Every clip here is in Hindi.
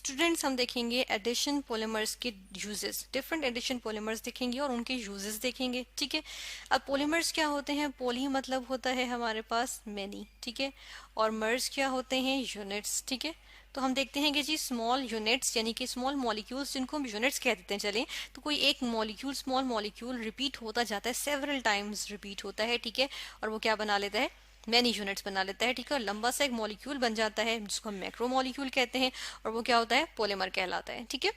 स्टूडेंट्स हम देखेंगे एडिशन पॉलीमर्स के यूजेस, डिफरेंट एडिशन पॉलीमर्स देखेंगे और उनके यूजेस देखेंगे। ठीक है, अब पॉलीमर्स क्या होते हैं? पॉली मतलब होता है हमारे पास मैनी, ठीक है, और मर्स क्या होते हैं? यूनिट्स। ठीक है, तो हम देखते हैं कि जी स्मॉल यूनिट्स यानी कि स्मॉल मॉलिक्यूल्स जिनको हम यूनिट्स कह देते हैं, चलें, तो कोई एक मॉलिक्यूल, स्मॉल मॉलिक्यूल रिपीट होता जाता है, सेवरल टाइम्स रिपीट होता है। ठीक है, और वो क्या बना लेता है? मैनी यूनिट्स बना लेता है। ठीक है, और लंबा सा एक मॉलिक्यूल बन जाता है जिसको हम मैक्रो मॉलिक्यूल कहते हैं, और वो क्या होता है? पॉलीमर कहलाता है। ठीक है,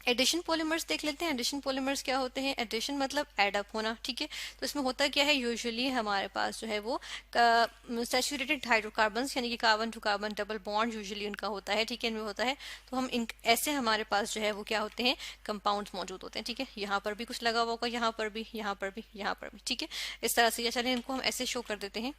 एडिशन पॉलीमर्स देख लेते हैं। एडिशन पॉलीमर्स क्या होते हैं? एडिशन मतलब एड अप होना। ठीक है, तो इसमें होता क्या है? यूजुअली हमारे पास जो है वो सैचुरेटेड हाइड्रोकार्बन्स यानी कि carbon to carbon double bond usually उनका होता है। ठीक है, इनमें होता है, तो हम इन ऐसे हमारे पास जो है वो क्या होते हैं? कंपाउंड्स मौजूद होते हैं। ठीक है, यहाँ पर भी कुछ लगा हुआ होगा, यहाँ पर भी, यहाँ पर भी, यहाँ पर भी। ठीक है, इस तरह से, या चलिए इनको हम ऐसे शो कर देते हैं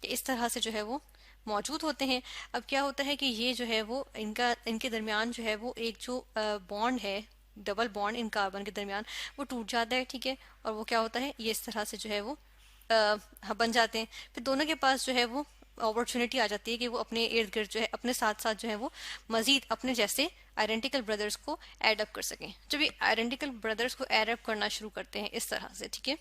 कि इस तरह से जो है वो मौजूद होते हैं। अब क्या होता है कि ये जो है वो इनके दरमियान जो है वो एक जो बॉन्ड है, डबल बॉन्ड इन कार्बन के दरमियान, वो टूट जाता है। ठीक है, और वो क्या होता है? ये इस तरह से जो है वो बन जाते हैं। फिर दोनों के पास जो है वो अपॉर्चुनिटी आ जाती है कि वो अपने इर्द गिर्द जो है, अपने साथ साथ जो है वो मजीद अपने जैसे आइडेंटिकल ब्रदर्स को एड अप कर सकें। जब ये आइडेंटिकल ब्रदर्स को एड अप करना शुरू करते हैं इस तरह से, ठीक है,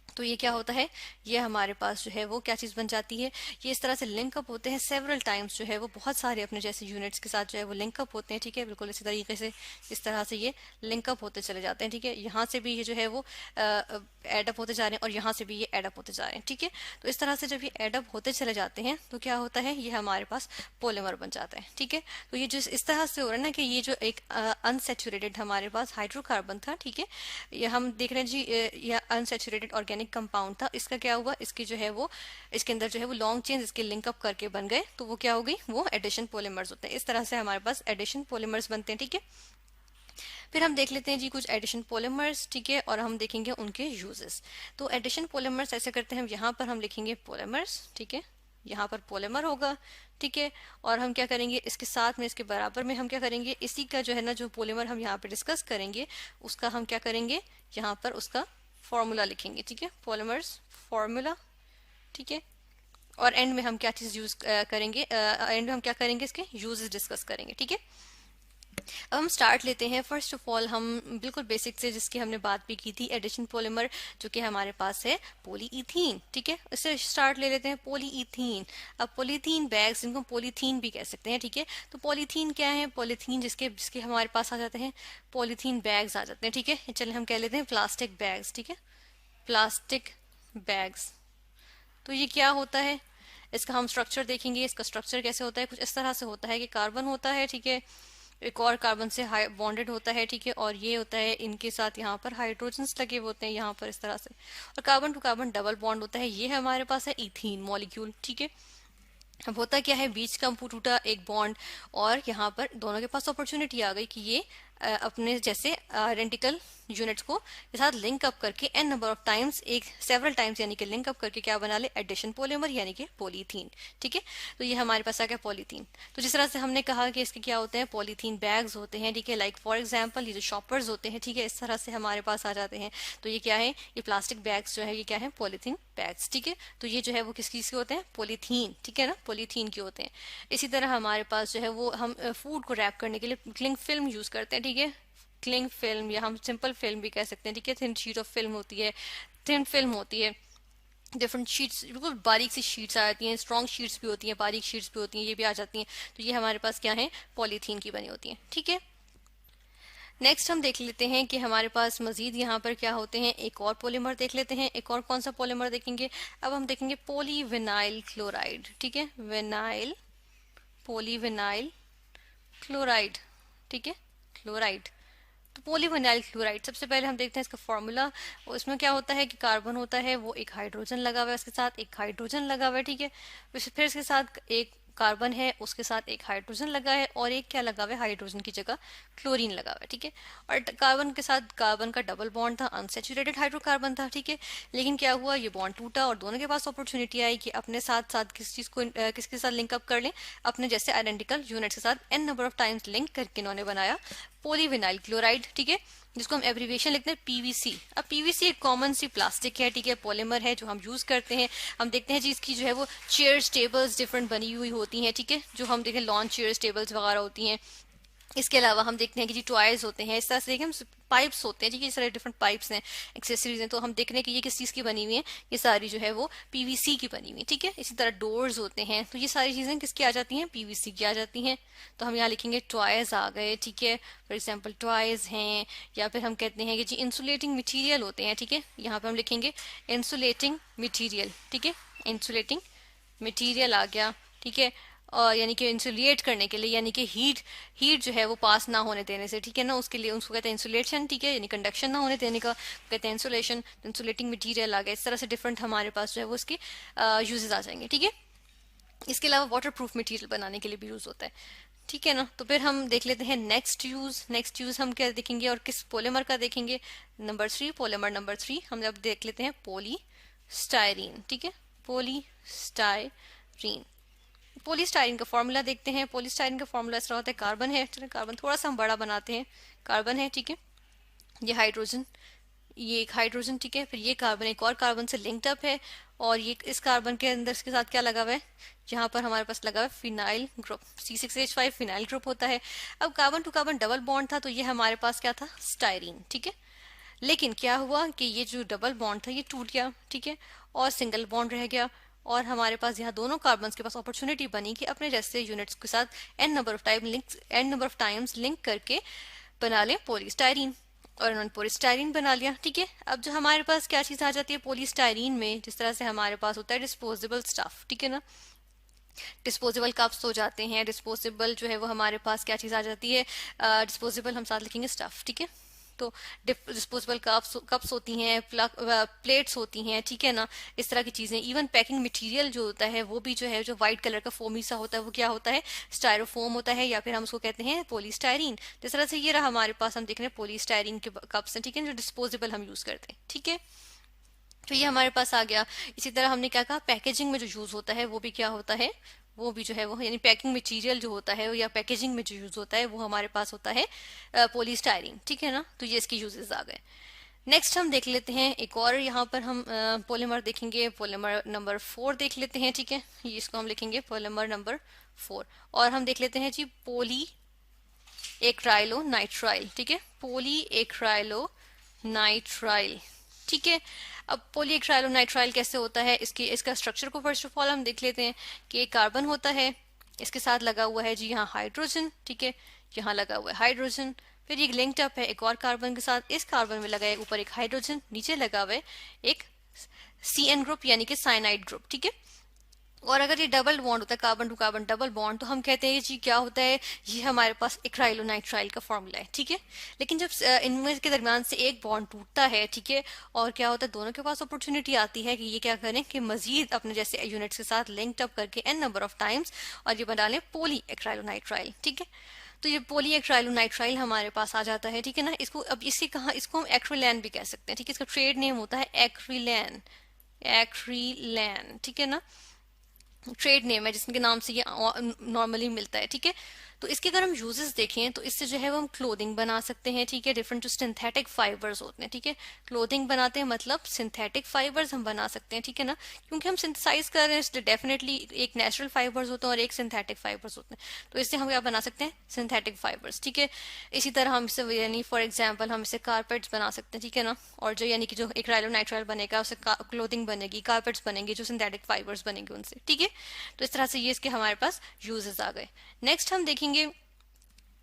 तो ये क्या होता है? ये हमारे पास जो है वो क्या चीज बन जाती है? ये इस तरह से लिंक अप होते हैं सेवरल टाइम्स, जो है वो बहुत सारे अपने जैसे यूनिट्स के साथ जो है वो लिंक अप होते हैं। ठीक है, बिल्कुल इसी तरीके से इस तरह से ये लिंक अप होते चले जाते हैं। ठीक है, यहाँ से भी ये जो है वो एड अप होते जा रहे हैं और यहाँ से भी ये एड अप होते जा रहे हैं। ठीक है, तो इस तरह से जब ये एड अप होते चले जाते हैं तो क्या होता है? ये हमारे पास पॉलीमर बन जाता है। ठीक है, तो ये जिस इस तरह से हो रहा है ना कि ये जो एक अनसेचुरेटेड हमारे पास हाइड्रोकार्बन था, ठीक है, ये हम देख रहे हैं जी, यह अनसेचुरेटेड ऑर्गेनिक कंपाउंड था, इसका क्या हुआ? इसकी जो है वो इसके अंदर जो है वो लॉन्ग चेन्स इसके लिंक अप करके बन गए, तो वो क्या हो गई? वो एडिशन पॉलीमर्स होते हैं। इस तरह से हमारे पास एडिशन पॉलीमर्स बनते हैं। ठीक है, फिर हम देख लेते हैं जी कुछ एडिशन पॉलीमर्स। ठीक है, और हम देखेंगे उनके यूजेस। तो एडिशन पॉलीमर्स ऐसे करते हैं, हम यहाँ पर हम लिखेंगे पॉलीमर्स। ठीक है, यहाँ पर पॉलीमर होगा। ठीक है, और हम क्या करेंगे? इसके साथ में, इसके बराबर में हम क्या करेंगे? इसी का जो है ना, जो पॉलीमर हम यहाँ पे डिस्कस करेंगे उसका हम क्या करेंगे? यहाँ पर उसका फॉर्मूला लिखेंगे। ठीक है, पॉलीमर्स फॉर्मूला। ठीक है, और एंड में हम क्या चीज यूज करेंगे? एंड में हम क्या करेंगे? इसके यूजेस डिस्कस करेंगे। ठीक है, अब हम स्टार्ट लेते हैं। फर्स्ट ऑफ ऑल हम बिल्कुल बेसिक से, जिसकी हमने बात भी की थी, एडिशन पॉलीमर जो कि हमारे पास है पॉलीइथीन। ठीक है, इससे स्टार्ट ले लेते हैं। पॉलीइथीन, अब पॉलीथीन बैग्स, जिनको पॉलीथीन भी कह सकते हैं। ठीक है, तो पॉलीथीन क्या है? पॉलीथीन जिसके जिसके हमारे पास आ जाते हैं पॉलीथीन बैग्स आ जाते हैं। ठीक है, चलिए हम कह लेते हैं प्लास्टिक बैग्स। ठीक है, प्लास्टिक बैग्स। तो ये क्या होता है? इसका हम स्ट्रक्चर देखेंगे। इसका स्ट्रक्चर कैसे होता है? कुछ इस तरह से होता है कि कार्बन होता है, ठीक है, एक और कार्बन से बॉन्डेड होता है। ठीक है, और ये होता है इनके साथ यहाँ पर हाइड्रोजन्स लगे हुए होते हैं यहाँ पर इस तरह से, और carbon to carbon double bond होता है। ये हमारे पास है इथीन मॉलिक्यूल। ठीक है, अब होता क्या है? बीच का टूटा एक बॉन्ड, और यहाँ पर दोनों के पास अपॉर्चुनिटी आ गई कि ये अपने जैसे आइडेंटिकल यूनिट्स को के साथ लिंक अप करके एन नंबर ऑफ टाइम्स, एक सेवरल टाइम्स यानी कि लिंक अप करके क्या बना ले? एडिशन पॉलीमर यानी कि पॉलीथीन। ठीक है, तो ये हमारे पास आ गया पॉलीथीन। तो जिस तरह से हमने कहा कि इसके क्या होते हैं? पॉलीथीन बैग्स होते हैं। ठीक है, लाइक फॉर एग्जाम्पल ये जो शॉपर्स होते हैं, ठीक है, इस तरह से हमारे पास आ जाते हैं। तो ये क्या है? ये प्लास्टिक बैग्स जो है ये क्या है? Polythene bags. ठीक है, तो ये जो है वो किस चीज के होते हैं? पॉलीथीन। ठीक है ना, पॉलीथीन के होते हैं। इसी तरह हमारे पास जो है वो हम फूड को रैप करने के लिए क्लिंग फिल्म यूज करते हैं। ठीक है, क्लिंग फिल्म या हम सिंपल फिल्म भी कह सकते हैं। ठीक है, थिन शीट ऑफ फिल्म होती है, थिन फिल्म होती है, डिफरेंट शीट्स, बिल्कुल बारीक सी शीट्स आ जाती हैं, स्ट्रॉन्ग शीट्स भी होती हैं, बारीक शीट्स भी होती हैं, ये भी आ जाती हैं। तो ये हमारे पास क्या है? पॉलीथीन की बनी होती हैं। ठीक है, नेक्स्ट हम देख लेते हैं कि हमारे पास मजीद यहाँ पर क्या होते हैं। एक और पॉलीमर देख लेते हैं। एक और कौन सा पॉलीमर देखेंगे? अब हम देखेंगे पॉलीविनाइल क्लोराइड। ठीक है, विनाइल, पॉलीविनाइल क्लोराइड। ठीक है, क्लोराइड, तो पॉलीविनाइल क्लोराइड। सबसे पहले हम देखते हैं इसका फॉर्मूला। उसमें क्या होता है कि कार्बन होता है, वो एक हाइड्रोजन लगा हुआ है, उसके साथ एक हाइड्रोजन लगा हुआ है। ठीक है, फिर इसके साथ एक कार्बन है, उसके साथ एक हाइड्रोजन लगा है, और एक क्या लगा हुआ है? हाइड्रोजन की जगह क्लोरीन लगा हुआ है। ठीक है, और कार्बन के साथ कार्बन का डबल बॉन्ड था, अनसेचुरेटेड हाइड्रोकार्बन था। ठीक है, लेकिन क्या हुआ? ये बॉन्ड टूटा और दोनों के पास अपॉर्चुनिटी आई कि अपने साथ साथ किस चीज को किसके साथ लिंक अप कर लें? अपने जैसे आइडेंटिकल यूनिट्स के साथ n number of times link करके इन्होंने बनाया पॉलीविनाइल क्लोराइड। ठीक है, जिसको हम एब्रीविएशन लिखते हैं पीवीसी। अब पीवीसी एक कॉमन सी प्लास्टिक है, ठीक है, पॉलीमर है जो हम यूज करते हैं। हम देखते हैं जी इसकी जो है वो चेयर्स टेबल्स डिफरेंट बनी हुई होती हैं। ठीक है, जो हम देखें लॉन चेयर्स टेबल्स वगैरह होती हैं, इसके अलावा हम देखते हैं कि जी टॉयज होते हैं, इस तरह से देखिए हम पाइप्स होते हैं जी, इस तरह डिफरेंट पाइप्स हैं, एक्सेसरीज हैं, तो हम देख रहे हैं कि ये किस चीज़ की बनी हुई है, ये सारी जो है वो पीवीसी की बनी हुई है, ठीक है। इसी तरह डोर्स होते हैं, तो ये सारी चीज़ें किसकी आ जाती हैं, पीवीसी की आ जाती हैं। तो हम यहाँ लिखेंगे टॉयज आ गए, ठीक है, फॉर एग्जाम्पल टॉयज हैं। या फिर हम कहते हैं कि जी इंसुलेटिंग मटीरियल होते हैं, ठीक है, यहाँ पर हम लिखेंगे इंसुलेटिंग मटीरियल, ठीक है, इंसुलेटिंग मटीरियल आ गया, ठीक है। और यानी कि इंसुलेट करने के लिए, यानी कि हीट हीट जो है वो पास ना होने देने से, ठीक है ना, उसके लिए उसको कहते हैं इंसुलेशन, ठीक है, यानी कंडक्शन ना होने देने का कहते हैं इंसुलेशन। इंसुलेटिंग मटेरियल आ गया। इस तरह से डिफरेंट हमारे पास जो है वो इसके यूजेस आ जाएंगे, ठीक है। इसके अलावा वाटर प्रूफ मटीरियल बनाने के लिए भी यूज होता है, ठीक है ना। तो फिर हम देख लेते हैं नेक्स्ट यूज हम क्या देखेंगे और किस पॉलीमर का देखेंगे। नंबर 3, पॉलीमर नंबर 3 हम अब देख लेते हैं पॉलीस्टायरीन, ठीक है, पॉलीस्टायरीन। पॉलीस्टायरीन का फॉर्मूला देखते हैं। पॉलीस्टायरीन का फॉर्मूला इस तरह होता है, कार्बन है, चलो कार्बन थोड़ा सा हम बड़ा बनाते हैं, कार्बन है, ठीक है, ये हाइड्रोजन, ये एक हाइड्रोजन, ठीक है, फिर ये कार्बन एक और कार्बन से लिंक्ड अप है, और ये इस कार्बन के अंदर इसके साथ क्या लगा हुआ है, जहां पर हमारे पास लगा हुआ है phenyl group, C6H5 phenyl group होता है। अब carbon to carbon double bond था, तो ये हमारे पास क्या था, स्टायरीन, ठीक है। लेकिन क्या हुआ कि ये जो डबल बॉन्ड था ये टूट गया, ठीक है, और सिंगल बॉन्ड रह गया, और हमारे पास यहाँ दोनों कार्बन के पास अपॉर्चुनिटी बनी कि अपने जैसे यूनिट्स के साथ n number of times link करके बना लें पॉलीस्टायरीन, और उन्होंने पॉलीस्टायरीन बना लिया, ठीक है। अब जो हमारे पास क्या चीज आ जाती है पॉलीस्टायरीन में, जिस तरह से हमारे पास होता है डिस्पोजेबल स्टफ, ठीक है ना, डिस्पोजेबल कप्स हो जाते हैं, डिस्पोजेबल जो है वो हमारे पास क्या चीज आ जाती है, डिस्पोजेबल हम साथ लिखेंगे स्टफ, ठीक है। तो डिस्पोजेबल कप्स होती हैं, प्लेट्स होती हैं, ठीक है ना, इस तरह की चीजें। इवन पैकिंग मटेरियल जो होता है वो भी जो है, जो व्हाइट कलर का फोमी सा होता है वो क्या होता है, स्टायरोफोम होता है, या फिर हम उसको कहते हैं पॉलीस्टायरीन। जिस तरह से ये रहा हमारे पास, हम देख रहे हैं पॉलीस्टायरीन के कप्स हैं, ठीक है, जो डिस्पोजेबल हम यूज करते हैं, ठीक है। तो ये हमारे पास आ गया। इसी तरह हमने क्या कहा, पैकेजिंग में जो यूज होता है वो भी क्या होता है, वो भी जो है वो यानी पैकिंग मटेरियल जो होता है या पैकेजिंग में जो यूज होता है वो हमारे पास होता है पॉलीस्टायरीन, ठीक है ना। तो ये इसके यूजेस आ गए। नेक्स्ट हम देख लेते हैं एक और, यहाँ पर हम पॉलीमर देखेंगे, पॉलीमर नंबर 4 देख लेते हैं, ठीक है, ये इसको हम लिखेंगे पॉलीमर नंबर 4। और हम देख लेते हैं जी पॉली एक्राइलो नाइट्राइल, ठीक है, पॉली एक्राइलो नाइट्राइल, ठीक है। अब पॉलीएक्राइलोनाइट्राइल कैसे होता है, इसका स्ट्रक्चर को फर्स्ट ऑफ ऑल हम देख लेते हैं कि एक कार्बन होता है, इसके साथ लगा हुआ है जी यहाँ हाइड्रोजन, ठीक है, यहाँ लगा हुआ है हाइड्रोजन, फिर ये लिंक्ड अप है एक और कार्बन के साथ, इस कार्बन में लगा है ऊपर एक हाइड्रोजन, नीचे लगा हुआ है एक CN ग्रुप यानी कि साइनाइड ग्रुप, ठीक है। और अगर ये डबल बॉन्ड होता है, carbon to carbon double bond, तो हम कहते हैं जी क्या होता है, ये हमारे पास एक्राइलोनाइट्राइल का फॉर्मूला है, ठीक है। लेकिन जब इनमें के दरमियान से एक बॉन्ड टूटता है, ठीक है, और क्या होता है, दोनों के पास अपॉर्चुनिटी आती है कि ये क्या करें कि मजीद अपने जैसे यूनिट्स के साथ लिंक्ड अप करके n नंबर ऑफ टाइम्स और ये बना लें पॉली एक्राइलोनाइट्राइल, ठीक है। तो ये पॉली एक्राइलोनाइट्राइल हमारे पास आ जाता है, ठीक है ना। इसको अब इसी कहा, इसको हम एक्रिलैन भी कह सकते हैं, ठीक है, इसका ट्रेड नेम होता है एक्रिलैन, एक्रिलैन, ठीक है ना, ट्रेड नेम है जिसके नाम से ये नॉर्मली मिलता है, ठीक है। तो इसके अगर हम यूजेस देखें तो इससे जो है वो हम क्लोथिंग बना सकते हैं, ठीक है, डिफरेंट जो सिंथेटिक फाइबर्स होते हैं, ठीक है, क्लोथिंग बनाते हैं मतलब सिंथेटिक फाइबर्स हम बना सकते हैं, ठीक है ना, क्योंकि हम सिंथेसाइज कर रहे हैं, डेफिनेटली एक नेचुरल फाइबर्स होते हैं और एक सिंथेटिक फाइबर्स होते हैं, तो इससे हम क्या बना सकते हैं, सिंथेटिक फाइबर्स, ठीक है। इसी तरह हम इसे यानी फॉर एग्जाम्पल हम इसे कारपेट्स बना सकते हैं, ठीक है ना, और जो यानी कि जो एक्राइलोनाइट्राइल बनेगा उससे क्लोथिंग बनेगी, कारपेट्स बनेंगे जो सिंथेटिक फाइबर्स बनेंगे उनसे, ठीक है। तो इस तरह से ये इसके हमारे पास यूजेस आ गए। नेक्स्ट हम देखेंगे,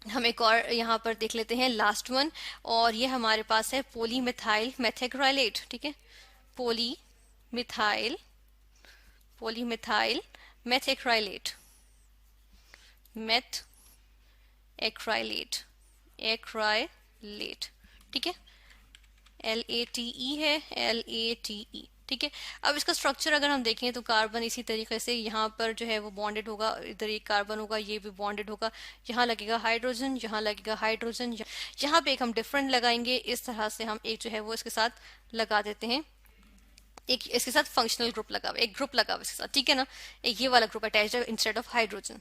हम एक और यहाँ पर देख लेते हैं लास्ट वन, और ये हमारे पास है पॉलीमिथाइल मेथेक्राइलेट, ठीक है, पॉलीमिथाइल पॉलीमिथाइल मेथेक्राइलेट, मेथ एक्राइलेट, एक्राइलेट, ठीक है, LATE है, LATE, ठीक है। अब इसका स्ट्रक्चर अगर हम देखें तो कार्बन इसी तरीके से यहाँ पर जो है वो बॉन्डेड होगा, इधर एक कार्बन होगा, ये भी बॉन्डेड होगा, यहाँ लगेगा हाइड्रोजन, यहाँ लगेगा हाइड्रोजन, यहाँ पे एक हम डिफरेंट लगाएंगे, इस तरह से हम एक जो है वो इसके साथ लगा देते हैं, एक इसके साथ फंक्शनल ग्रुप लगा हुआ, एक ग्रुप लगा हुआ इसके साथ, ठीक है ना, एक ये वाला ग्रुप अटैच्ड है इंस्टेड ऑफ हाइड्रोजन।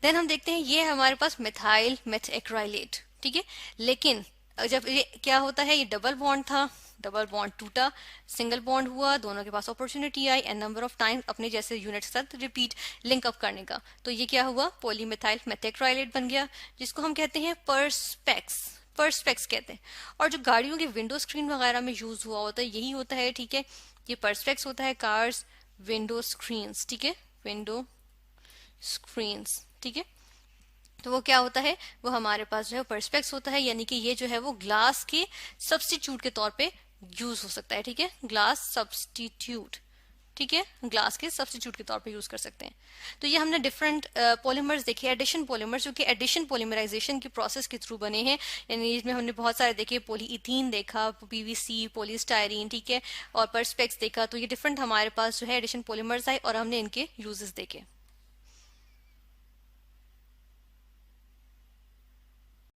देन हम देखते हैं ये हमारे पास मिथाइल मेथएक्राइलेट, ठीक है। लेकिन जब ये क्या होता है, ये डबल बॉन्ड था, डबल बॉन्ड टूटा, सिंगल बॉन्ड हुआ, दोनों के पास अपॉर्चुनिटी आई एंड नंबर ऑफ टाइम अपने जैसे यूनिट के साथ रिपीट लिंक अप करने का, तो ये क्या हुआ, पॉलीमिथाइल मेथेक्राइलेट बन गया, जिसको हम कहते हैं पर्सपेक्स कहते हैं। और जो गाड़ियों की विंडो स्क्रीन वगैरह में यूज हुआ होता है यही होता है, ठीक है, ये पर्सपेक्स होता है, कार्स विंडो स्क्रीन्स, ठीक है, विंडो स्क्रीन्स, ठीक है। तो वो क्या होता है, वो हमारे पास जो है पर्सपेक्स होता है, यानी कि ये जो है वो ग्लास के सब्स्टिट्यूट के तौर पे यूज हो सकता है, ठीक है, ग्लास सब्स्टिट्यूट, ठीक है, ग्लास के सब्स्टिट्यूट के तौर पे यूज कर सकते हैं। तो ये हमने डिफरेंट पॉलीमर्स देखे, एडिशन पॉलीमर्स, जो कि एडिशन पॉलीमराइजेशन की प्रोसेस के थ्रू बने हैं, यानी इसमें हमने बहुत सारे देखे, पॉलीइथीन देखा, पीवीसी, पॉलीस्टायरीन, ठीक है, और पर्सपेक्स देखा। तो ये डिफरेंट हमारे पास जो है एडिशन पॉलीमर्स आए और हमने इनके यूजेस देखे।